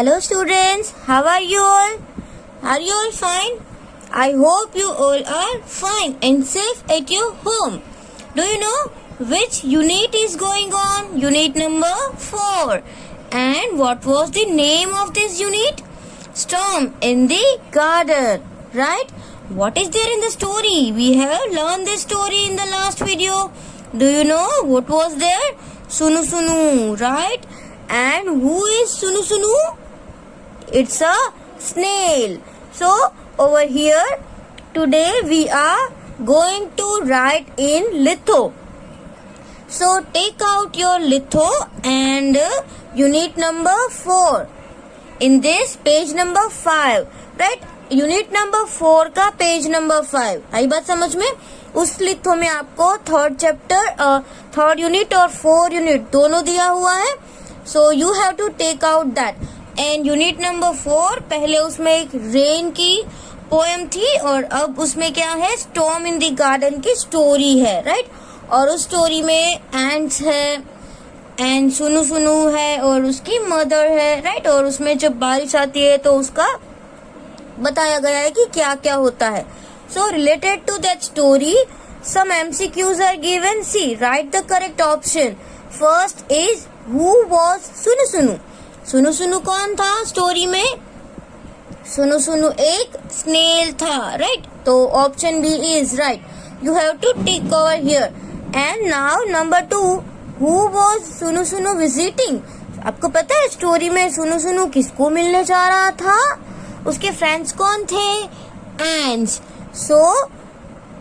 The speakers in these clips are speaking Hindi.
Hello students, how are you all? Are you all fine? I hope you all are fine and safe at your home. Do you know which unit is going on? Unit number 4. And what was the name of this unit? Storm in the garden, right? What is there in the story? We have learned this story in the last video. Do you know what was there? Sunu Sunu, right? And who is Sunu Sunu? It's a snail. So over here today we are going to write in litho. So take out your litho and unit number 4. In this page number 5, right? Unit number 4 का पेज नंबर 5 आई बात समझ में. उस लिथो में आपको थर्ड चैप्टर थर्ड यूनिट और 4 यूनिट दोनों दिया हुआ है. So you have to take out that. And unit number 4 पहले उसमें एक रेन की पोएम थी और अब उसमें क्या है, स्टॉर्म इन द गार्डन की स्टोरी है, राइट. और उस स्टोरी में एंड्स है एंड सुनु सुनु है और उसकी मदर है, राइट. और उसमें जब बारिश आती है तो उसका बताया गया है कि क्या क्या होता है. So related to that story some MCQs are given. See right the correct option. First is who was Sunu Sunu. Sunu सुनु कौन था स्टोरी में? सुनु सुनु एक स्नेल था, राइट. तो option B is right. You have to tick over here. And now number 2, who was Sunu Sunu visiting. आपको पता है स्टोरी में सुनु सुनु किसको मिलने जा रहा था? उसके फ्रेंड्स कौन थे? Ants. So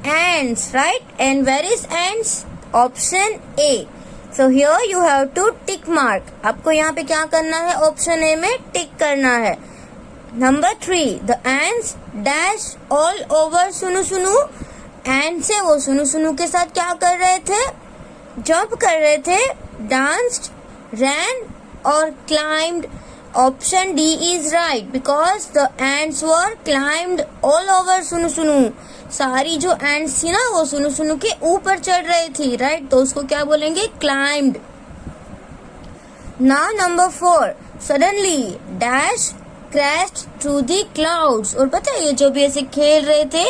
ants, right. And where is ants? Option A. So here you have to tick mark. आपको यहाँ पे क्या करना है? ऑप्शन ए में टिक करना है. Number 3, the ends dash all over सुनु सुनु. एंड से वो सुनु सुनु के साथ क्या कर रहे थे? जंप कर रहे थे, डांस्ड, रैन और climbed. Option D is right because the ants were climbed all over सुनु सुनु. सारी जो ants थी ना वो सुनु सुनु के ऊपर चढ़ रही थी, राइट. तो उसको क्या बोलेंगे? climbed. Now number 4, suddenly dash crashed through the clouds. और पता है ये जब ऐसे खेल रहे थे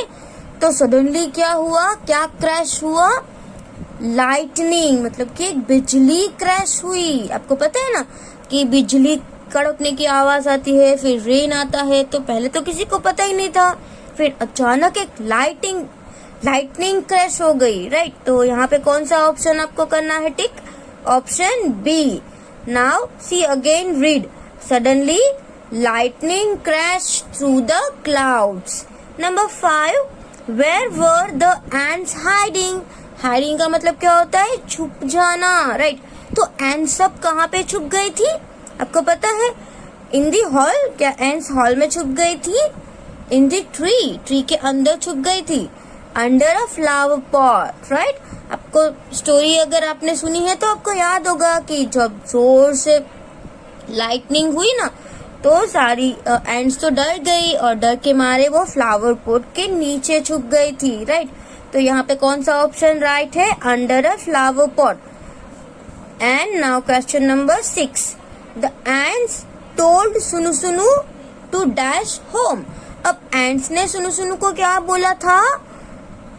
तो सडनली क्या हुआ? क्या क्रैश हुआ? लाइटनिंग, मतलब कि बिजली क्रैश हुई. आपको पता है ना कि बिजली कड़कने की आवाज आती है, फिर रेन आता है. तो पहले तो किसी को पता ही नहीं था, फिर अचानक एक लाइटनिंग क्रैश हो गई, राइट. तो यहाँ पे कौन सा ऑप्शन आपको करना है? Tick. Option B. Now see again, read. Suddenly lightning crash through the clouds. Number 5, where were the ends hiding. Hiding का मतलब क्या होता है? छुप जाना, राइट. तो एंड्स सब कहाँ पे छुप गई थी? आपको पता है? इन दी हॉल. क्या एंड्स हॉल में छुप गई थी? इन दी ट्री के अंदर छुप गई थी. Under a flower pot, right. आपको स्टोरी अगर आपने सुनी है तो आपको याद होगा कि जब जोर से लाइटनिंग हुई ना तो सारी एंड्स तो डर गई और डर के मारे वो फ्लावर पॉट के नीचे छुप गई थी, राइट. तो यहाँ पे कौन सा ऑप्शन राइट है? Under a flower pot. And now question number 6, The ants told सुनु सुनु to dash home. अब ants ने सुनु सुनु को क्या बोला था?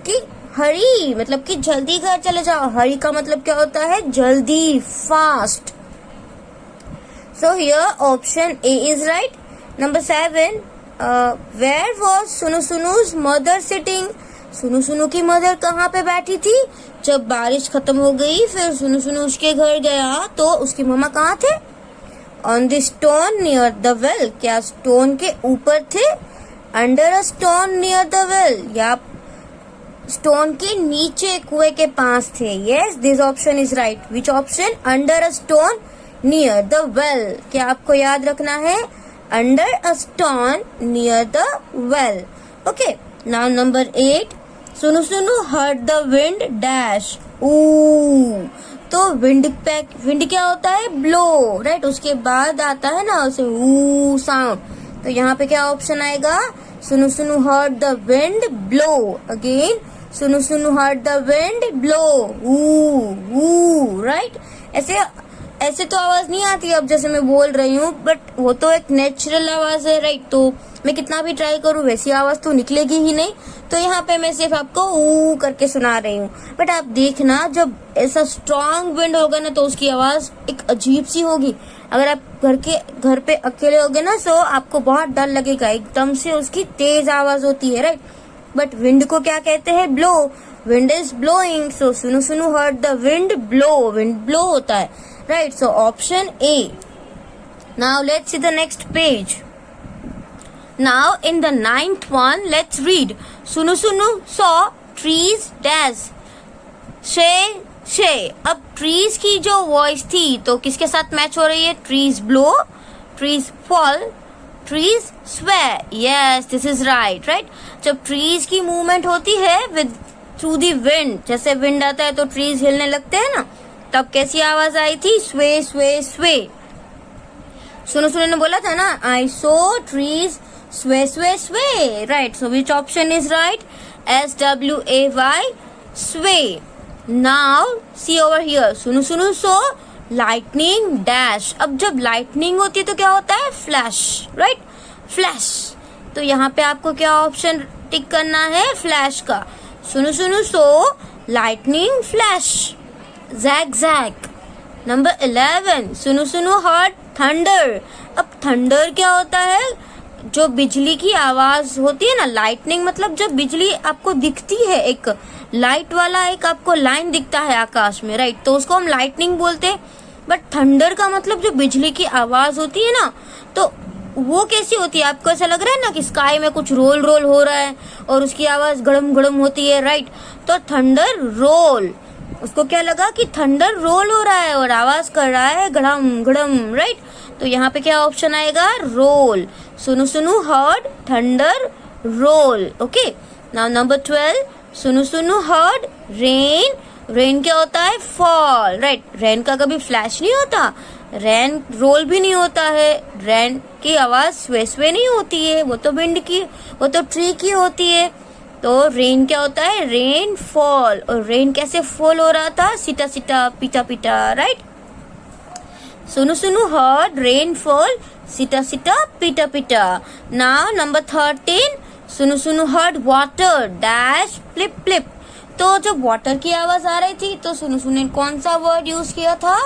कि हरी, मतलब कि जल्दी घर चले जाओ. हरी का मतलब क्या होता है? जल्दी, fast. So here option A is right. Number 7, where was सुनु सुनु's mother sitting? सुनु सुनु की मदर कहाँ पे बैठी थी? जब बारिश खत्म हो गई फिर सुनु सुनु उसके घर गया तो उसकी मम्मा कहाँ थे? On the stone near the well. क्या स्टोन के ऊपर थे? Under a stone near the well, या स्टोन के नीचे कुएं के पास थे. Yes, this option is right. Which option? Under a stone near the well. क्या आपको याद रखना है? Under a stone near the well. Okay. Now number 8, सुनु Sunu heard the wind dash. तो विंड क्या होता है? Blow, right. उसके बाद आता है ना उसे ऊ साउंड. तो यहाँ पे क्या ऑप्शन आएगा? सुनु Sunu heard the wind blow. Again सुनु Sunu heard the wind blow. ऊ, राइट. ऐसे ऐसे तो आवाज नहीं आती अब जैसे मैं बोल रही हूँ, बट वो तो एक नेचुरल आवाज है, राइट। तो मैं कितना भी ट्राई करूँ वैसी आवाज तो निकलेगी ही नहीं। तो यहाँ पे मैं सिर्फ आपको ऊ करके सुना रही हूँ। बट आप देखना जब ऐसा स्ट्रॉन्ग विंड होगा ना तो उसकी आवाज एक अजीब सी होगी। अगर आप घर पे अकेले होगे ना तो आपको बहुत डर लगेगा, एकदम से उसकी तेज आवाज होती है, राइट। बट विंड को क्या कहते हैं? ब्लो। विंड इज ब्लोइंग, सो सुनु Sunu heard the wind blow. Wind blow होता है, right. So option A. Now let's see the next page. Now in the 9th one, let's read. Sunu Sunu saw trees dash. Shay. अब trees की जो वॉइस थी तो किसके साथ मैच हो रही है? Trees blow, trees fall, trees sway. Yes, this is right, right? जब trees की मूवमेंट होती है with through the wind, जैसे wind आता है तो trees हिलने लगते हैं ना, तब कैसी आवाज आई थी? Sway, sway, sway. सुनु सुनु ने बोला था ना, I saw trees sway, sway, sway. Right. So which option is right? SWAY, sway. Now see over here. सुनु सुनु saw lightning dash. अब जब lightning होती है तो क्या होता है? Flash. Right? Flash. तो यहाँ पे आपको क्या ऑप्शन टिक करना है? Flash का. सुनु सुनु saw lightning flash. Zag. Number 11. सुनु सुनु heard thunder. अब thunder क्या होता है? जो बिजली की आवाज होती है ना, लाइटनिंग मतलब जब बिजली आपको दिखती है, एक लाइट वाला एक आपको लाइन दिखता है आकाश में, राइट, तो उसको हम लाइटनिंग बोलते हैं। बट थंडर का मतलब जो बिजली की आवाज होती है ना, तो वो कैसी होती है? आपको ऐसा लग रहा है ना कि स्काई में कुछ रोल हो रहा है और उसकी आवाज गड़म गड़म होती है, राइट। तो थंडर रोल, उसको क्या लगा कि थंडर रोल हो रहा है और आवाज कर रहा है गड़म गड़म, राइट। तो यहाँ पे क्या ऑप्शन आएगा? Roll. Sunu Sunu heard thunder roll. Okay. Now number 12. Sunu Sunu heard rain. Rain क्या होता है? Fall, right. रेन का कभी फ्लैश नहीं होता, रेन रोल भी नहीं होता है, रेन की आवाज स्वे नहीं होती है, वो तो विंड की, वो तो ट्री की होती है। तो रेन क्या होता है? Rain fall. और रेन कैसे फॉल हो रहा था? सीटा सीटा पीटा पीटा, राइट। सुनु सुनु हर्ड रेन फॉल, सीटा सीटा पीटा पीटा. Now number 13. सुनु Sunu heard water dash flip flip. तो जब वाटर की आवाज आ रही थी तो सुनु सुनु ने कौन सा वर्ड यूज किया था?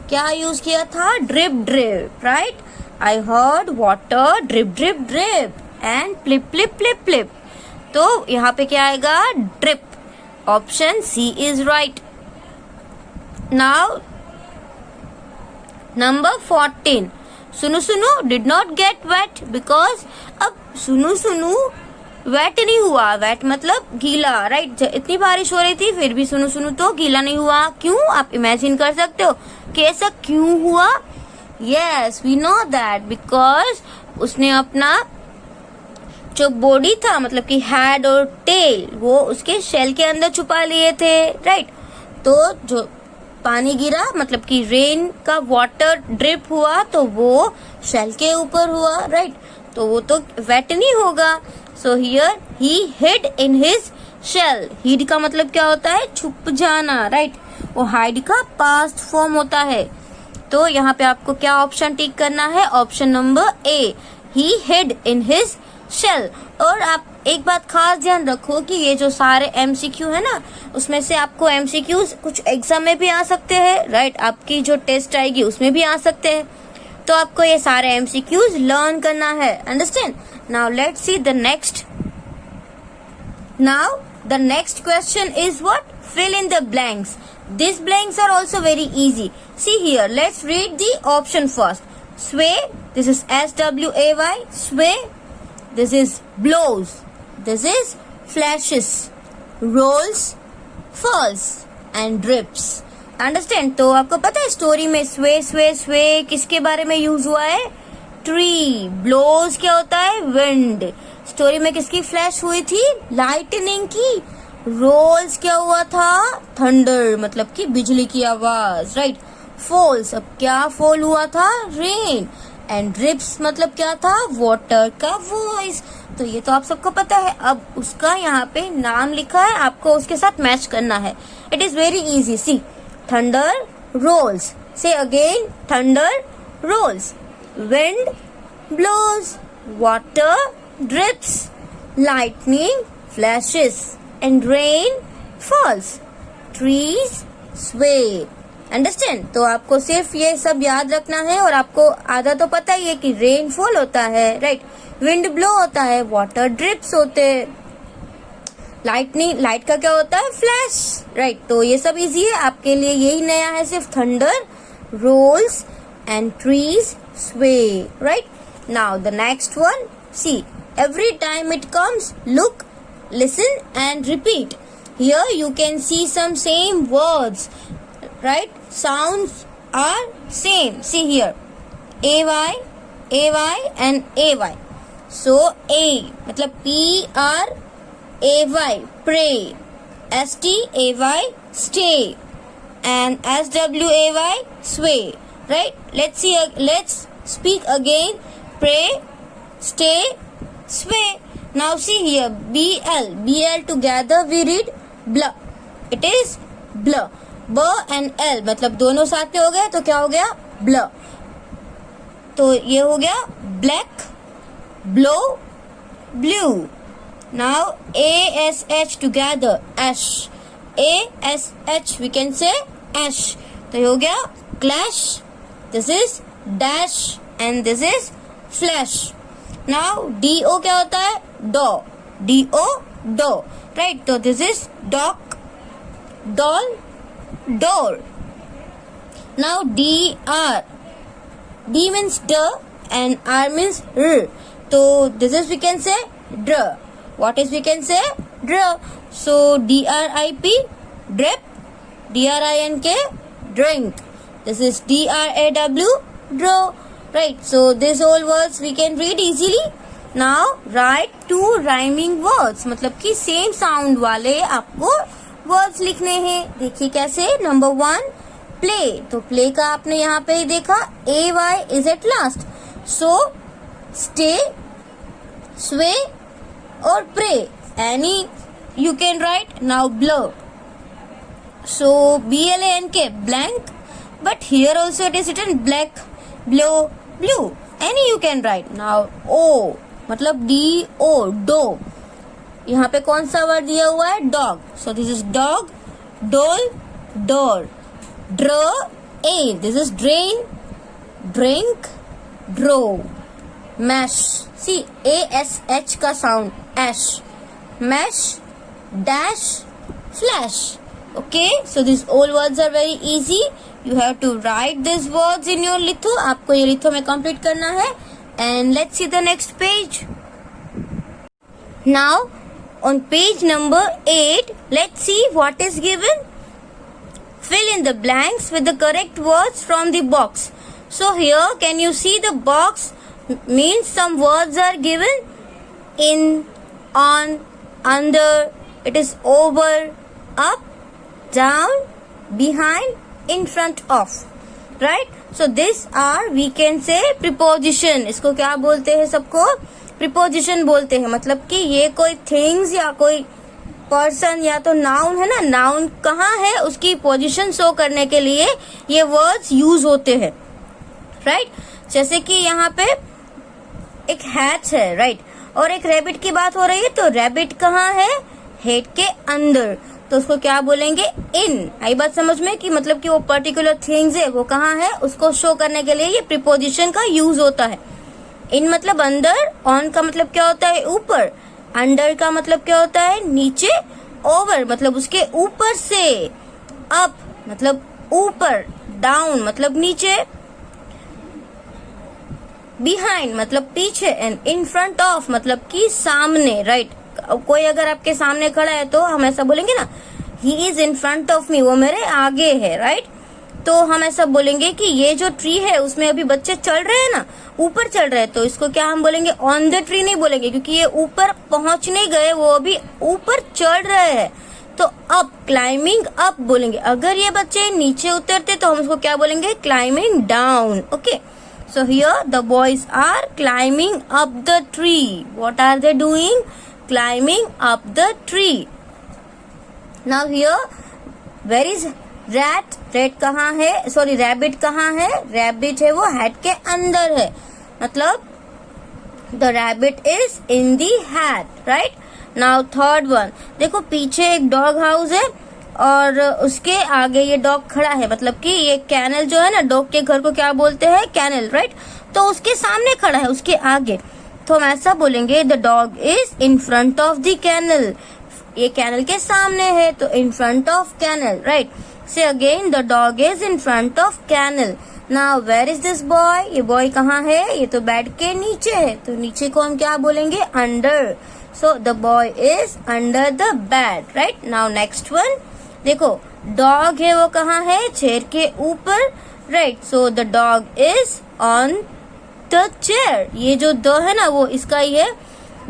क्या यूज किया था? Drip drip, right. I heard water drip drip drip and flip flip flip flip. तो यहाँ पे क्या आएगा? Drip. Option C is right. Now number 14. सुनु सुनु did not get wet because. अब सुनु सुनु वेट नहीं हुआ, वेट मतलब गीला, राइट। इतनी बारिश हो रही थी फिर भी सुनु सुनु तो गीला नहीं हुआ. क्यों? आप इमेजिन कर सकते हो कि ऐसा क्यों हुआ? Yes, we know that because उसने अपना जो बॉडी था, मतलब कि हेड और टेल, वो उसके शेल के अंदर छुपा लिए थे, राइट। तो जो पानी गिरा, मतलब कि रेन का वाटर ड्रिप हुआ, तो वो शेल के ऊपर हुआ, राइट। तो वो तो वेट नहीं होगा. So here he hid in his shell. Hid का मतलब क्या होता है? छुप जाना, राइट। वो हाइड का पास्ट फॉर्म होता है. तो यहाँ पे आपको क्या ऑप्शन टिक करना है? Option number A, he hid in his shell. और आप एक बात खास ध्यान रखो कि ये जो सारे एमसीक्यू है ना, उसमें से आपको एमसीक्यू कुछ एग्जाम में भी आ सकते हैं, राइट। आपकी जो टेस्ट आएगी उसमें भी आ सकते हैं. तो आपको ये सारे एमसीक्यूज लर्न करना है, understand. Now let's see the next. Now the next question is what? fill in the blanks. These blanks are also very easy. See here, let's read the option first. Sway, this is SWAY, sway. This is blows. This is flashes. Rolls, falls and drips. Understand? तो आपको पता है स्टोरी में sway sway sway किसके बारे में यूज हुआ है? ट्री. ब्लोज क्या होता है? विंड. स्टोरी में किसकी फ्लैश हुई थी? लाइटनिंग की. रोल्स क्या हुआ था? थंडर, मतलब कि बिजली की आवाज, राइट. फॉल्स, अब क्या फॉल हुआ था? रेन. एंड ड्रिप्स मतलब क्या था? वाटर का वॉइस. तो ये तो आप सबको पता है. अब उसका यहाँ पे नाम लिखा है, आपको उसके साथ मैच करना है. It is very easy. See, thunder rolls, Say again. Thunder rolls. Wind blows. Water drips. Lightning flashes. And rain falls. Trees sway. Understand? तो आपको सिर्फ ये सब याद रखना है और आपको आधा तो पता ही है कि रेन फॉल होता है, राइट, विंड ब्लो होता है, वाटर ड्रिप्स होते हैं, लाइट का क्या होता है, फ्लैश, राइट। तो ये सब इजी है आपके लिए, यही नया है सिर्फ, thunder rolls and trees sway, right. Now the next one, see every time it comes, look, listen and repeat. Here you can see some same words, right? Sounds are same. See here, ay, and ay. So a मतलब pray, pray, stay, stay, and sway, sway, right? Let's speak again. Pray, stay, sway. Now see here, bl together we read bl. It is bl. b and l मतलब दोनों साथ में हो गए तो क्या हो गया, bl. तो ये हो गया black, blow, blue. Now ash together, ash, ash we can say ash. तो ये हो गया clash. This is dash and this is flash. Now do क्या होता है, do, right? तो this is dock, doll, door. Now dr, d means d and r means r. So this is we can say dr. What is we can say, dr. So drip, drip, drink, drink. This is draw, draw, right? So these all words we can read easily. Now write two rhyming words, मतलब कि सेम साउंड वाले आपको वर्ड्स लिखने हैं. देखिए कैसे. Number 1 play. तो प्ले का आपने यहाँ पे देखा, ay is at last. So stay, sway और pray, any you can right. Now blur. So blank, blank, but here also it is written black, blow, blue, any you can write. Now o मतलब do, do. यहाँ पे कौन सा वर्ड दिया हुआ है, dog. So this is dog, doll, door. Dr a, this is drain, drink, draw. Mash, see ASH का sound, ash. Mash, dash, flash. Okay, so these all words are very easy. You have to write these words in your litho. आपको ये litho में complete करना है. And let's see the next page. Now on page number 8, let's see what is given. Fill in the blanks with the correct words from the box. So here can you see the box means some words are given. In, on, under, it is over, up, down, behind, in front of, right? So this are we can say preposition. इसको क्या बोलते हैं, सबको preposition बोलते हैं. मतलब कि ये कोई things या कोई person या तो noun है ना, noun कहाँ है उसकी position show करने के लिए ये words use होते हैं, right? जैसे कि यहाँ पे एक hat है, right? और एक rabbit की बात हो रही है, तो rabbit कहाँ है, head के अंदर, तो उसको क्या बोलेंगे, इन. आई बात समझ में कि मतलब कि वो पर्टिकुलर थिंग्स है वो कहाँ है उसको शो करने के लिए ये प्रीपोजिशन का यूज होता है. इन मतलब अंदर, ऑन का मतलब क्या होता है, ऊपर, अंडर का मतलब क्या होता है, नीचे, ओवर मतलब उसके ऊपर से, अप मतलब ऊपर, डाउन मतलब नीचे, बिहाइंड मतलब पीछे, एंड इन फ्रंट ऑफ मतलब कि सामने, राइट? कोई अगर आपके सामने खड़ा है तो हम ऐसा बोलेंगे ना, he is in front of me, वो मेरे आगे है, राइट? तो हम ऐसा बोलेंगे कि ये जो ट्री है उसमें अभी बच्चे चढ़ रहे हैं ना, ऊपर चढ़ रहे हैं, तो इसको क्या हम बोलेंगे, ऑन द ट्री नहीं बोलेंगे, क्योंकि ये ऊपर पहुंच नहीं गए, वो अभी ऊपर चढ़ रहे हैं. तो अप, क्लाइंबिंग अप बोलेंगे. अगर ये बच्चे नीचे उतरते तो हम उसको क्या बोलेंगे, climbing down. Okay, so here the boys are climbing up the tree. What are they doing? Climbing up the tree. Now here, where is rat कहाँ है, सॉरी रैबिट कहाँ है, रैबिट है वो हैट के अंदर है, मतलब the rabbit is in the hat, right. Now third one, देखो पीछे एक डॉग हाउस है और उसके आगे ये डॉग खड़ा है, मतलब कि ये कैनल जो है ना, डॉग के घर को क्या बोलते हैं, कैनल, राइट। तो उसके सामने खड़ा है, उसके आगे, तो हम ऐसा बोलेंगे the dog is in front of the canal, ये कैनल के सामने है तो in front of canal, right. Say again the dog is in front of canal. Now where is this boy, ये बॉय कहाँ है, ये तो बेड के नीचे है, तो नीचे को हम क्या बोलेंगे, under, so the boy is under the bed, right. Now next one, देखो डॉग है वो कहाँ है, चेयर के ऊपर, right, so the dog is on the chair, ये जो द है ना वो इसका ही है,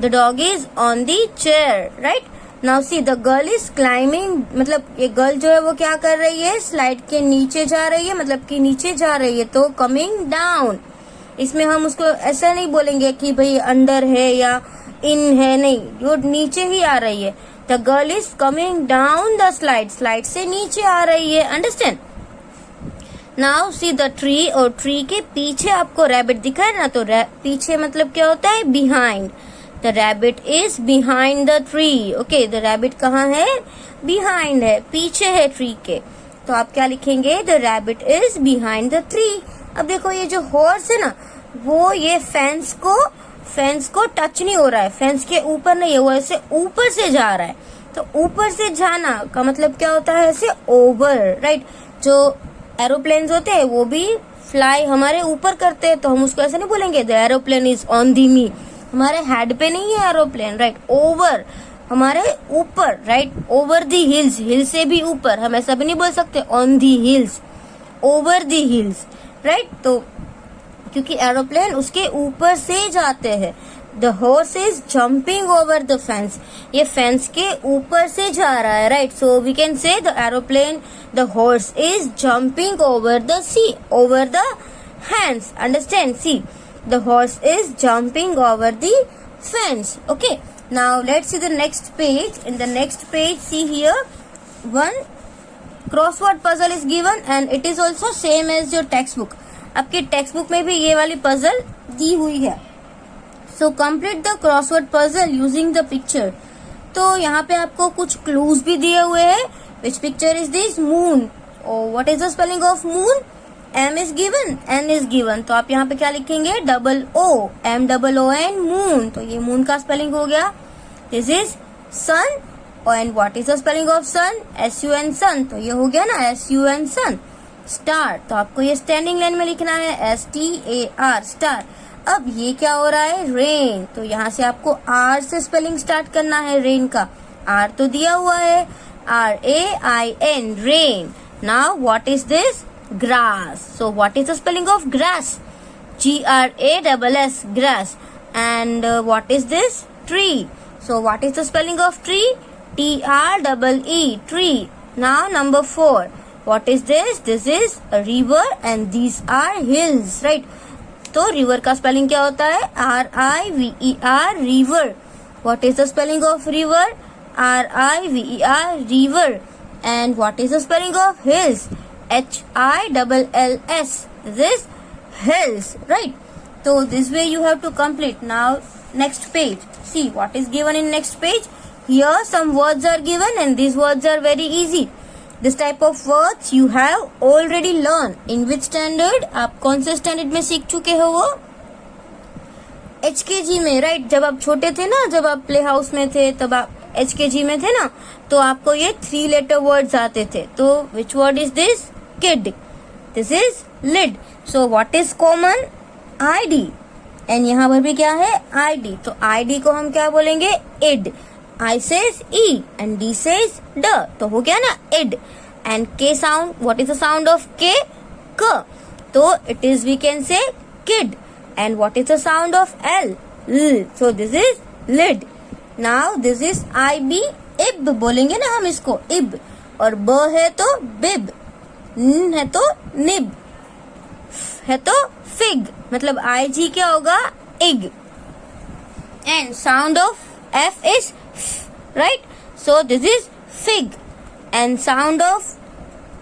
the dog is on the chair, right. Now see the girl is climbing, मतलब ये गर्ल जो है वो क्या कर रही है, स्लाइड के नीचे जा रही है, मतलब कि नीचे जा रही है, तो कमिंग डाउन, इसमें हम उसको ऐसा नहीं बोलेंगे कि भाई अंडर है या इन है, नहीं, वो नीचे ही आ रही है, the girl is coming down the slide, slide से नीचे आ रही है, understand. Now see the tree, और ट्री के पीछे आपको रैबिट दिखा है ना, तो पीछे मतलब क्या होता है, behind, the rabbit is behind the tree, okay, the rabbit कहाँ है, बिहाइंड है, पीछे है ट्री के, तो आप क्या लिखेंगे, the rabbit is behind the tree. अब देखो ये जो हॉर्स है ना, वो ये फेंस को टच नहीं हो रहा है, फेंस के ऊपर नहीं है, वो ऐसे ऊपर से जा रहा है, तो ऊपर से जाना का मतलब क्या होता है, ऐसे ओवर, राइट। जो एरोप्लेन्स होते हैं वो भी फ्लाई हमारे ऊपर करते हैं, तो हम उसको ऐसे नहीं बोलेंगे the aeroplane is on the me, हमारे हेड पे नहीं है एरोप्लेन, राइट, ओवर, हमारे ऊपर, right, over the hills, hill से भी ऊपर, हम ऐसा भी नहीं बोल सकते on the hills, over the hills, right. तो क्योंकि एरोप्लेन उसके ऊपर से जाते हैं, the horse is jumping over the fence, ये फेंस के ऊपर से जा रहा है, right, so we can say the aeroplane, the horse is jumping over the sea, over the hands, understand, see the horse is jumping over the fence, okay। Now let's see the next page. In the next page, see here one crossword puzzle is given and it is also same as your textbook, आपकी textbook में भी ये वाली puzzle दी हुई है, so complete the crossword puzzle using the picture। तो यहाँ पे आपको कुछ clues भी दिए हुए हैं, which picture is this, moon, oh what is the spelling of moon, M is given, N is given, तो आप यहाँ पे क्या लिखेंगे, डबल O, MOON, मून, तो ये मून का स्पेलिंग हो गया। This is sun, and what is the spelling of sun, SUN, sun, तो ये हो गया ना SUN, सन। स्टार, तो आपको ये स्टैंडिंग लाइन में लिखना है STAR, स्टार। अब ये क्या हो रहा है, रेन, तो यहाँ से आपको R से स्पेलिंग स्टार्ट करना है, रेन का, R तो दिया हुआ है, RAIN, rain. Now what is this, grass, so what is the spelling of grass, GRASS, grass, and what is this, tree, so what is the spelling of tree, TREE, tree। now number 4, what is this, this is a river and these are hills, right, तो river का spelling क्या होता है, RIVER, river, what is the spelling of river, RIVER, river, and what is the spelling of hills, HILLS, this hills, right। So this way you have to complete. Now next page, see what is given in next page. Here some words are given and these words are very easy. This type of words you have already learned. In which standard, आप कौन से standard में सीख चुके हो, वो HKG में, right। जब आप छोटे थे ना, जब आप प्ले हाउस में थे, तब आप HKG में थे ना, तो आपको ये 3 letter words आते थे, तो which word is this, kid, this is lid, so what is common, ID, and यहाँ पर भी क्या है, ID, तो ID को हम क्या बोलेंगे, id, I says E and D says D, तो हो गया ना id, and K sound, what is the sound of K, K, तो it is, we can say kid, and what is the sound of L, L, so this is lid। now this is IB, ib बोलेंगे ना हम इसको, ib, और ब है तो bib, न है तो निब, है तो फिग, मतलब IG क्या होगा, ig, and sound of F is f, right, so this is fig, and sound of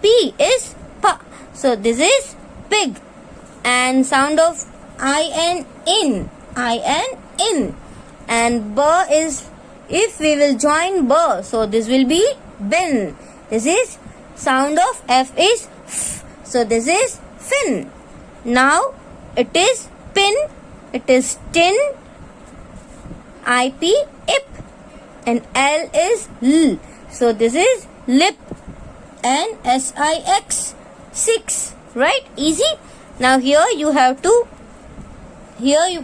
P is P. So this is pig. And sound of IN, in. IN. And B is, if we will join B, so this will be bin. This is sound of F is F. So this is fin. Now it is pin. It is tin. IP, ip. And L is L. So this is lip. And SIX, 6. Right? Easy. Now here you have to,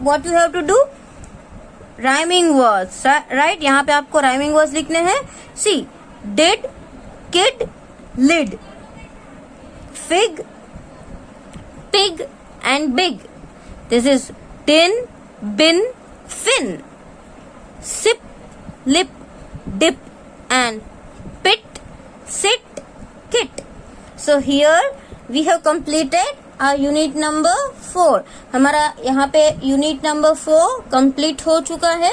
what you have to do? Rhyming words. Right? यहाँ पे आपको rhyming words लिखने हैं. See, did, kid, lid. Fig, pig and big. This is tin, bin, fin. Sip, lip, dip and pit, sit, kit. So here we have completed our unit number 4. हमारा यहाँ पे unit number 4 complete हो चुका है.